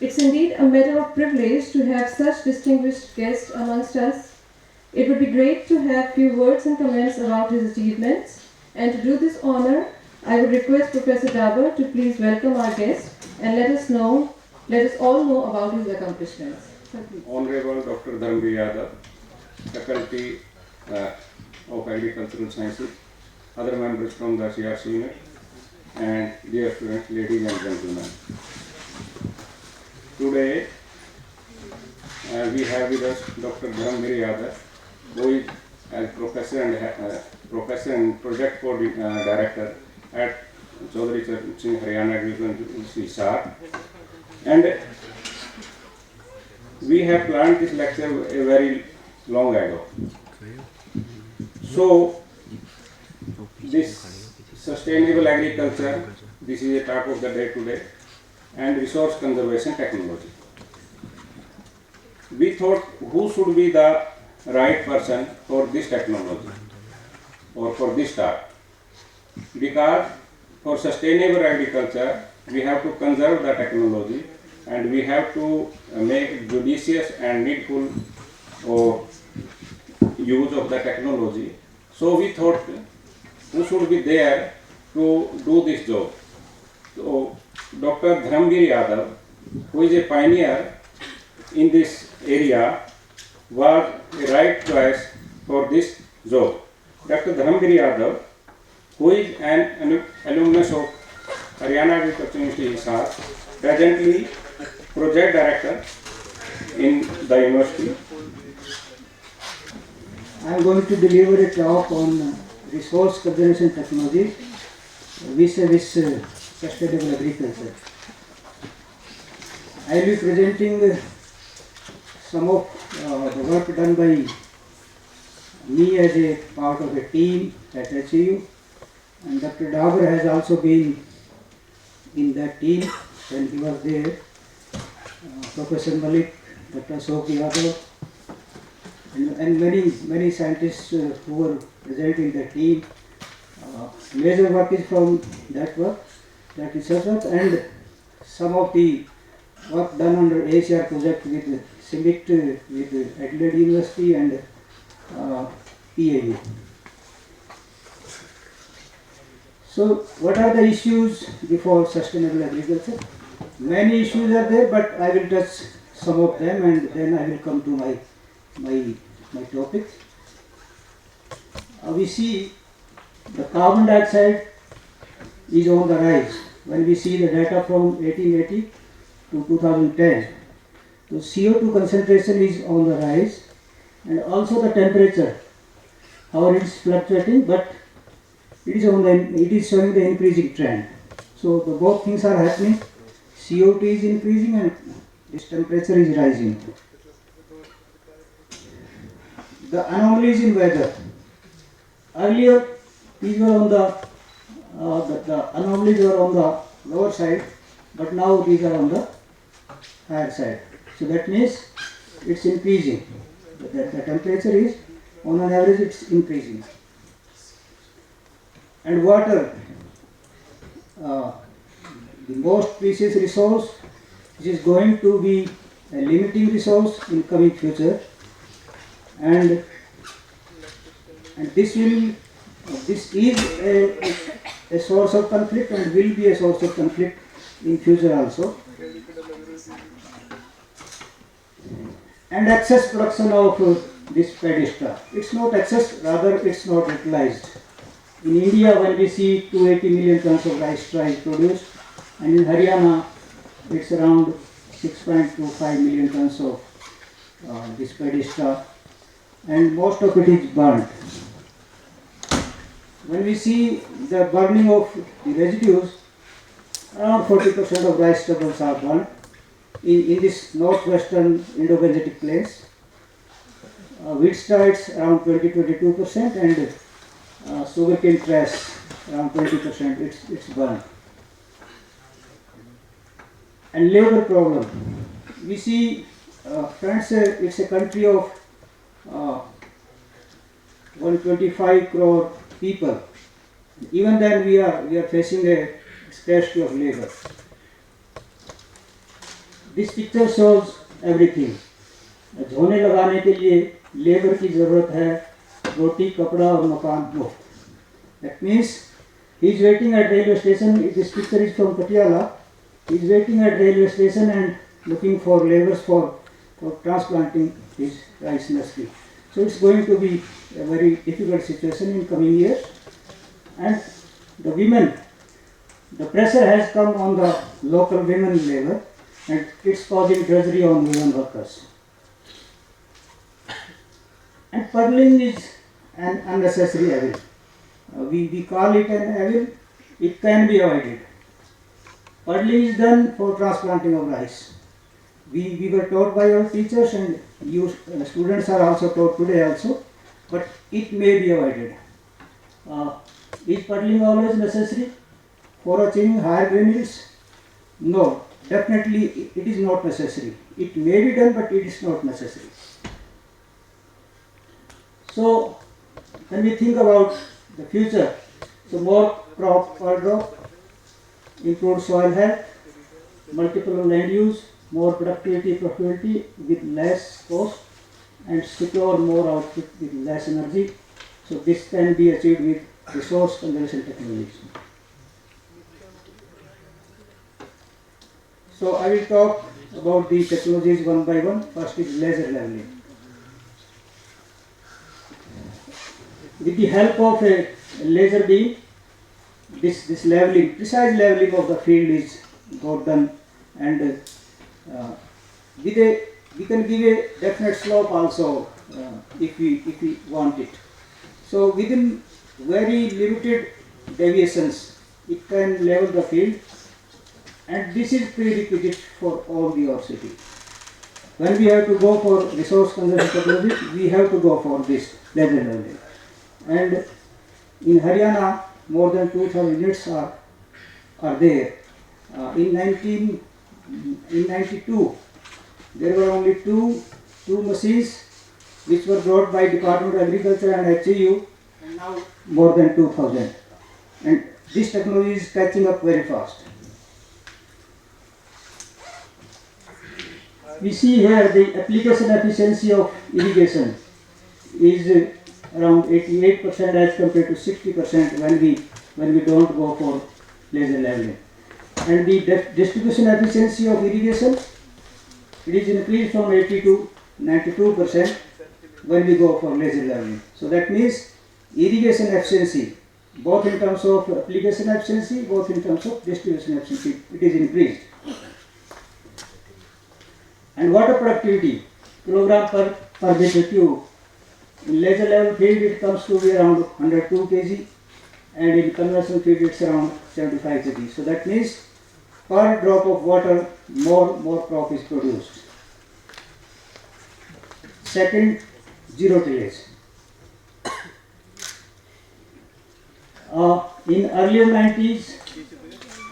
It's indeed a matter of privilege to have such distinguished guests amongst us. It would be great to have few words and comments about his achievements, and to do this honor, I would request Professor Dabar to please welcome our guest and let us all know about his accomplishments. Honorable Dr. Dharam Bir Yadav, Faculty of Agricultural Sciences, other members from the CRC unit, and dear students, ladies and gentlemen. Today we have with us Dr. Dharam Bir Yadav, who is as professor and project director at CCSHAU Haryana Division Hisar. And we have planned this lecture a very long ago. So this sustainable agriculture, this is a talk of the day today, and resource conservation technology. We thought who should be the right person for this technology or for this talk, because for sustainable agriculture we have to conserve the technology and we have to make judicious and needful use of the technology. So we thought who should be there to do this job. So Dr. Dharam Bir Yadav, who is a pioneer in this area, was a right choice for this job. Dr. Dharam Bir Yadav, who is an alumnus of Haryana Agriculture University Hisar, presently project director in the university. I am going to deliver a talk on resource conservation technology, Vis-a-Vis sustainable agriculture. I will be presenting some of the work done by me as a part of a team at HAU, and Dr. Dabar has also been in that team when he was there. Professor Malik, Dr. Dharam Bir Yadav, and many scientists who were present in the team. Major work is from that research work, and some of the work done under ACR project with CIMIT, with Adelaide University and PAU. So what are the issues before sustainable agriculture? Many issues are there, but I will touch some of them and then I will come to my topic. We see the carbon dioxide is on the rise. When we see the data from 1880 to 2010, the CO2 concentration is on the rise, and also the temperature, how it is fluctuating, but it is showing the increasing trend. So the both things are happening. CO2 is increasing and this temperature is rising. The anomalies in weather. Earlier, these were on the anomalies were on the lower side, but now these are on the higher side. So that means it's increasing. The temperature is, on an average, it's increasing. And water, the most precious resource, which is going to be a limiting resource in coming future, and this is a source of conflict and will be a source of conflict in future also. And excess production of this paddy stuff. It's not excess, rather it's not utilized. In India, when we see 280 million tons of rice straw is produced, and in Haryana, it's around 6.25 million tons of this paddy straw, and most of it is burnt. When we see the burning of the residues, around 40% of rice stubbles are burnt in this northwestern Indo-Gangetic plains. Wheat straw is around 20-22%, and sugarcane trash around 20%. It's burnt. And labor problem. We see, France, it's a country of 125 crore people. Even then we are facing a scarcity of labor. This picture shows everything. झोने लगाने के लिए labour की ज़रूरत है, रोटी, कपड़ा और मकान मुफ्त. That means he is waiting at railway station. This picture is from Patiala. He is waiting at railway station and looking for laborers for transplanting his rice nursery. So it's going to be a very difficult situation in coming years. And the women, the pressure has come on the local women labor, and it's causing drudgery on women workers. And puddling is an unnecessary evil. We call it an evil. It can be avoided. Puddling is done for transplanting of rice. We were taught by our teachers, and you students are also taught today also, but it may be avoided. Is puddling always necessary for achieving higher grain yields? No, definitely it is not necessary. It may be done, but it is not necessary. So, when we think about the future, so more crop per drop, improved soil health, multiple land use, more productivity, profitability with less cost, and secure more output with less energy. So this can be achieved with resource conservation technologies. So I will talk about the technologies one by one. First is laser leveling. With the help of a laser beam, this leveling, precise leveling of the field is got done, and we can give a definite slope also if we want it. So within very limited deviations, it can level the field, and this is prerequisite for all the city. When we have to go for resource conservation technology, we have to go for this laser leveling. And in Haryana, more than 2,000 units are there. In 1992, there were only two machines which were brought by Department of Agriculture and HAU, and now more than 2,000. And this technology is catching up very fast. We see here the application efficiency of irrigation is around 88% as compared to 60% when we don't go for laser leveling. And the distribution efficiency of irrigation, it is increased from 80 to 92% when we go for laser leveling. So that means irrigation efficiency, both in terms of application efficiency, both in terms of distribution efficiency, it is increased. And water productivity, kilogram per meter cube. In laser level field, it comes to be around 102 kg, and in conventional field, it's around 75 kg. So that means per drop of water, more crop is produced. Second, zero tillage. In earlier 90s,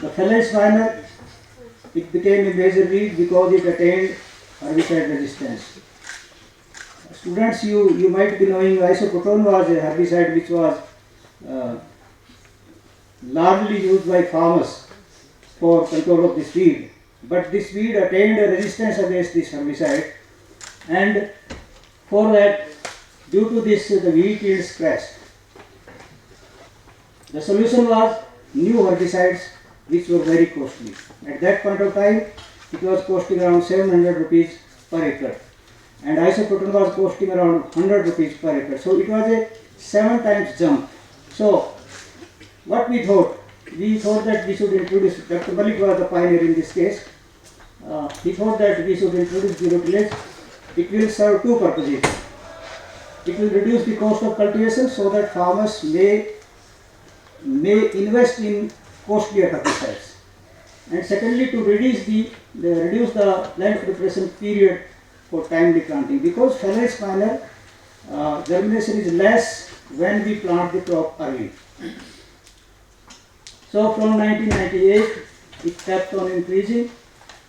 the phallus viner, it became a major weed because it attained herbicide resistance. Students, you might be knowing isoproton was a herbicide which was largely used by farmers for control of this weed. But this weed attained a resistance against this herbicide, and for that, due to this, the wheat yields crashed. The solution was new herbicides which were very costly. At that point of time, it was costing around 700 rupees per acre, and isoproton was costing around 100 rupees per acre. So it was a 7 times jump. So what we thought that we should introduce, Dr. Malik was the pioneer in this case, he thought that we should introduce zero tillage. It will serve two purposes. It will reduce the cost of cultivation so that farmers may invest in costlier herbicides. And secondly, to reduce the land preparation period for timely planting, because phallus minor germination is less when we plant the crop early. So from 1998, it kept on increasing.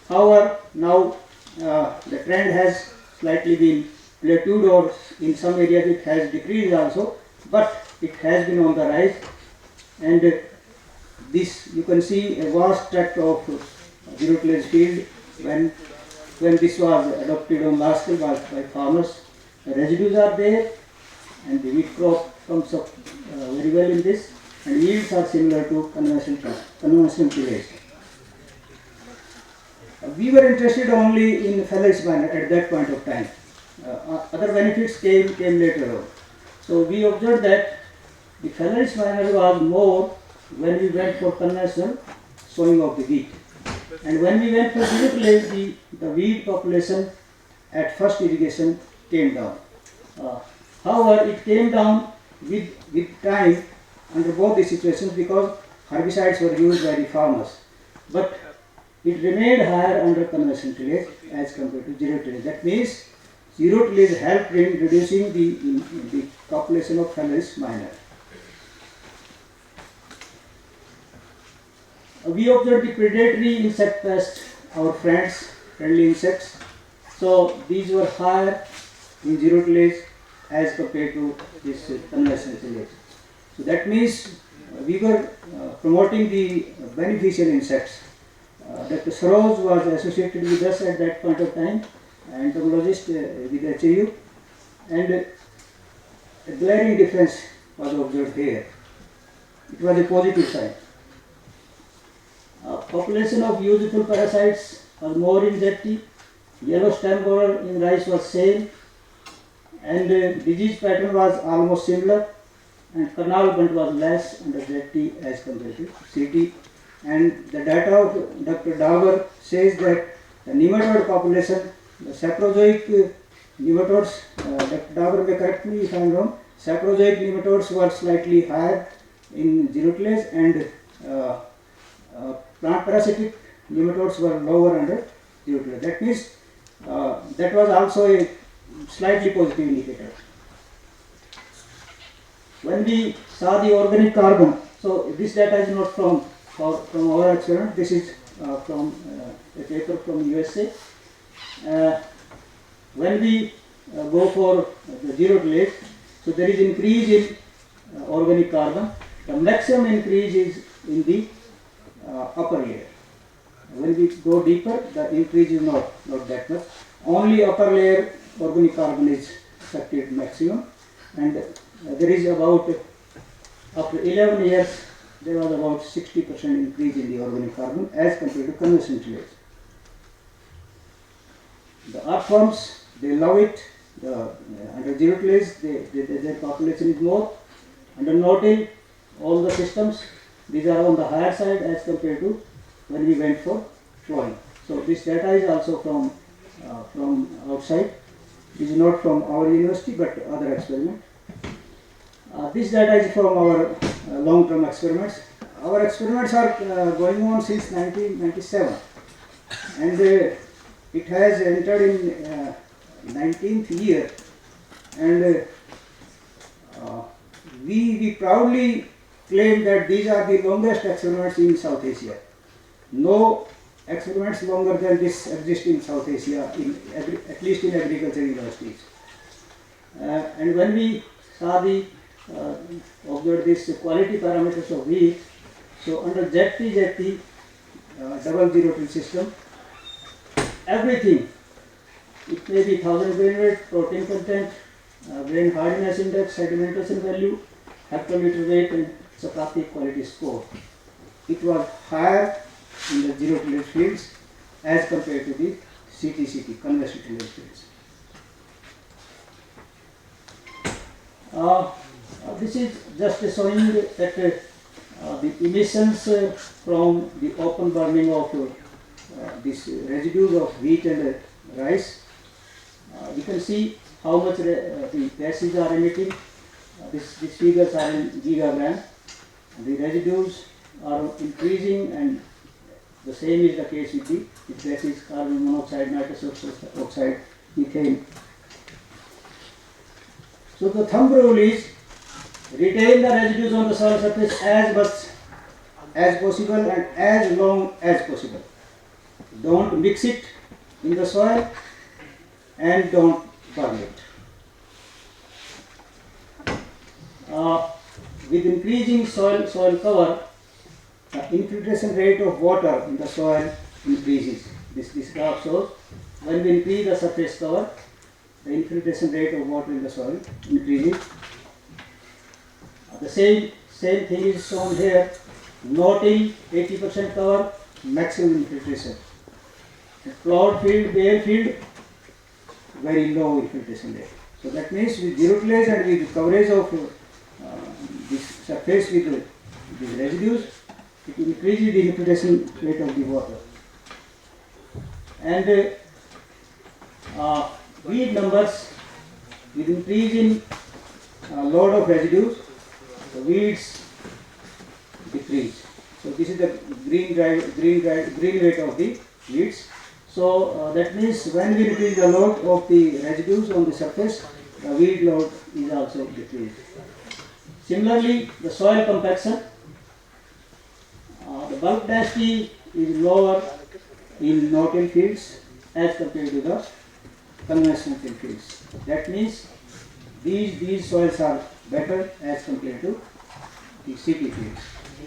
However, now the trend has slightly been plateaued, or in some areas it has decreased also, but it has been on the rise. And this you can see a vast tract of zero tillage field when this was adopted on large scale by farmers. The residues are there, and the wheat crop comes up very well in this, and yields are similar to conventional tillage. We were interested only in fellage manure at that point of time. Other benefits came later on. So we observed that the fellage manure was more when we went for conventional sowing of the wheat. And when we went for zero tillage, the wheat population at first irrigation came down. However, it came down with time under both the situations because herbicides were used by the farmers. But it remained higher under conventional tillage as compared to zero tillage. That means zero tillage helped in reducing the population of fellage manure. We observed the predatory insect pests, our friendly insects. So these were higher in zero tillage as compared to this conventional tillage. So that means we were promoting the beneficial insects. Dr. Saroj was associated with us at that point of time, entomologist with HAU, and a glaring difference was observed here. It was a positive sign. Population of useful parasites was more in ZT. Yellow stem borer in rice was same, and disease pattern was almost similar, and kernel bunt was less under ZT as compared to CT. And the data of Dr. Dharam says that the nematode population, the saprozoic nematodes, Dr. Dharam may correct me if I am wrong, saprozoic nematodes were slightly higher in zero tillage, and plant parasitic nematodes were lower under zero tillage. That means that was also a slightly positive indicator. When we saw the organic carbon, so this data is not from our experiment, this is from a paper from USA. When we go for the zero tillage, so there is increase in organic carbon. The maximum increase is in the upper layer. When we go deeper, the increase is not that much. Only upper layer organic carbon is affected maximum, and there is about, after 11 years, there was about 60% increase in the organic carbon as compared to conventional tillage. The earthworms, they love it. Under zero tillage, their population is more. Under no-till, all the systems, these are on the higher side as compared to when we went for flowing. So this data is also from outside. This is not from our university but other experiment. This data is from our long-term experiments. Our experiments are going on since 1997, and it has entered in 19th year, and we proudly claim that these are the longest experiments in South Asia. No experiments longer than this exist in South Asia, at least in agriculture universities. And when we saw observed this quality parameters of wheat, so under ZT double zero till system, everything, it may be 1000 grain weight, protein content, grain hardness index, sedimentation value, hectoliter weight, and chapati quality score. It was higher in the zero tillage fields as compared to the CTCT, conventional tillage fields. This is just showing that the emissions from the open burning of these residues of wheat and rice. You can see how much the gases are emitting. These figures are in gigagram. The residues are increasing, and the same is the case with the gases: carbon monoxide, nitrous oxide, methane. So the thumb rule is retain the residues on the soil surface as much as possible and as long as possible. Don't mix it in the soil and don't burn it. With increasing soil cover, the infiltration rate of water in the soil increases. This graph shows when we increase the surface cover, the infiltration rate of water in the soil increases. The same thing is shown here. No-till 80% cover, maximum infiltration. Plowed field, bare field, very low infiltration rate. So that means with zero tillage and with coverage of this surface with these residues, it increases the infiltration rate of the water. And weed numbers, with increase in load of residues, the weeds decrease. So this is the green rate of the weeds. So that means when we increase the load of the residues on the surface, the weed load is also decreased. Similarly, the soil compaction, the bulk density is lower in no-till fields as compared to the conventional till fields. That means these soils are better as compared to the city fields.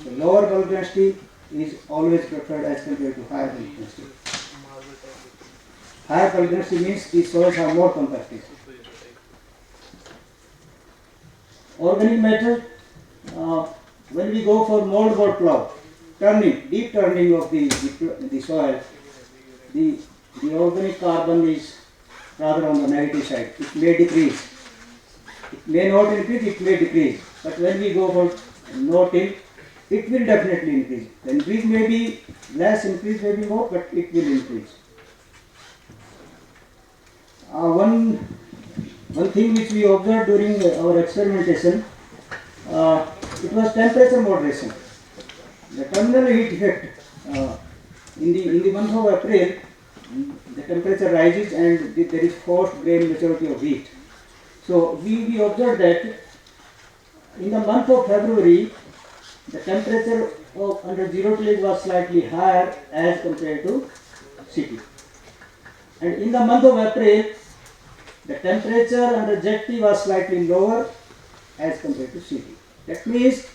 So lower bulk density is always preferred as compared to higher bulk density. Higher bulk density means these soils are more compacted. Organic matter, when we go for moldboard plow, deep turning of the soil, the organic carbon is rather on the negative side. It may decrease. It may not increase, it may decrease. But when we go for no-till, it will definitely increase. The increase may be less, increase may be more, but it will increase. One thing which we observed during our experimentation, it was temperature moderation. The terminal heat effect, in the month of April, the temperature rises and there is forced grain maturity of wheat. So we observed that in the month of February, the temperature of under zero tillage was slightly higher as compared to city. And in the month of April, the temperature under ZT was slightly lower as compared to city. That means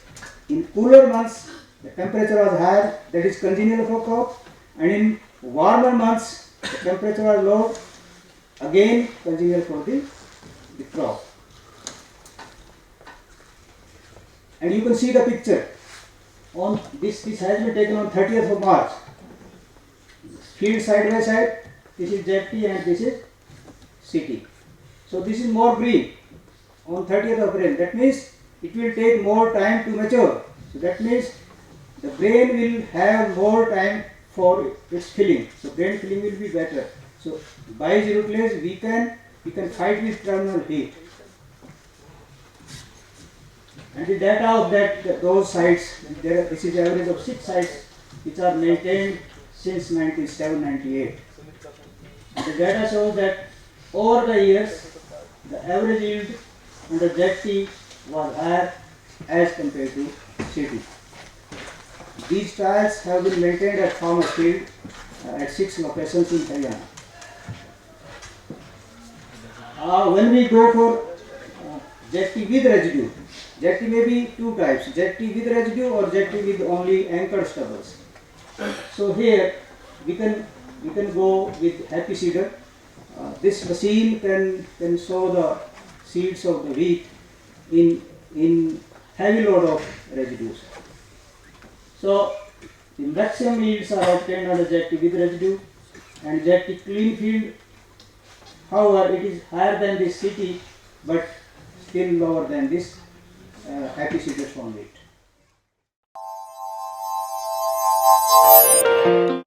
in cooler months, the temperature was higher, that is congenial for crop, and in warmer months, the temperature was low, again congenial for the crop. And you can see the picture. On this has been taken on 30th of March. Field side by side, this is ZT and this is CT. So this is more green on 30th of April. That means it will take more time to mature. So that means the grain will have more time for its filling. So grain filling will be better. So by zero tillage we can fight with terminal heat. And the data of those sites, this is the average of 6 sites which are maintained since 1997-98. The data shows that over the years, the average yield under ZT was higher as compared to city. These trials have been maintained at farmers' field at 6 locations in Haryana. When we go for ZT with residue, ZT may be 2 types, ZT with residue or ZT with only anchored stubbles. So here we can go with happy seeder. This machine can sow the seeds of the wheat in heavy load of residues. So the maximum yields are obtained on the ZT with residue and ZT clean field. However, it is higher than this CT but still lower than this happy seeders on wheat.